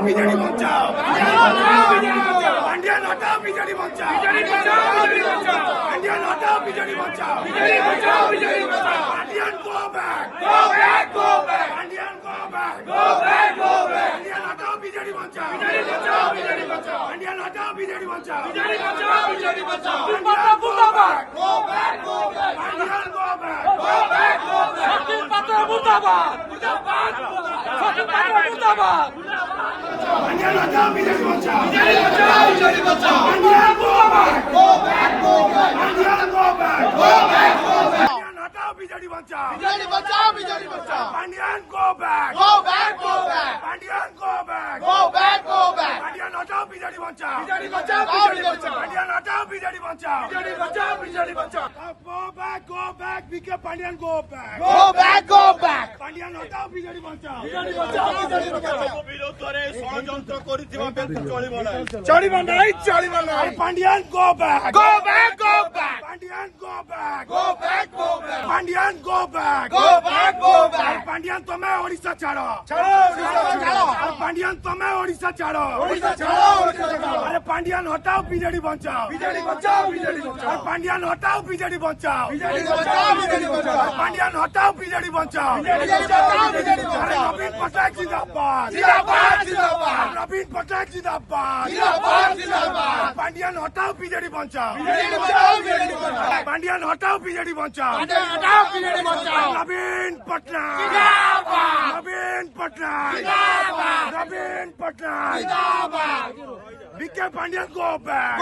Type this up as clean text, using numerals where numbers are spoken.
BJD বাঁচাও, পান্ডিয়ান হটাও BJD বাঁচাও, পান্ডিয়ান হটাও বিজেডি বাঁচাও, Pandian go back, Pandian go back, Pandian হটাও বিজেডি বাঁচাও, পান্ডিয়ান হটাও বিজেডি বাঁচাও, Pandian go back, Pandian go back, Sachin পাত্র মুর্দাবাদ, সচিন পাত্র মুর্দাবাদ, পান্ডিয়ান হটাও বিজেডি বাঁচাও, Pandian go back, Pandian go back, Pandian হটাও বিজেডি বাঁচাও, Pandian go back, Pandian go back, Pandian হটাও বিজেডি বাঁচাও, পান্ডিয়ান হটাও বিজেডি বাঁচাও, go back, বিকে পান্ডিয়ান go back, পান্ডিয়ান হটাও বিজেডি বাঁচাও, বিরোধে ষড়যন্ত্র করিଥିବା ব্যক্তি চଳିବ ନାହିଁ, Pandian go back, Pandian go back, Pandian go back, Pandian তুমি ওড়িশা ছাড়ো, পান্ডিয়ান তুমি ওড়িশা ছাড়ো, আরে পান্ডিয়ান হটাও বিজেডি বাঁচাও, পান্ডিয়ান হটাও বিজেডি বাঁচাও, পান্ডিয়ান হটাও বিজেডি বাঁচাও, আরে নবীন পটনায়ক জিন্দাবাদ, নবীন পটনায়ক জিন্দাবাদ, পান্ডিয়ান হটাও বিজেডি বাঁচাও, পান্ডিয়ান হটাও বিজেডি বাঁচাও, নবীন পটনায়ক, নবীন পটনায়ক, নবীন পটনায়ক, বিকে পান্ডিয়ান go back.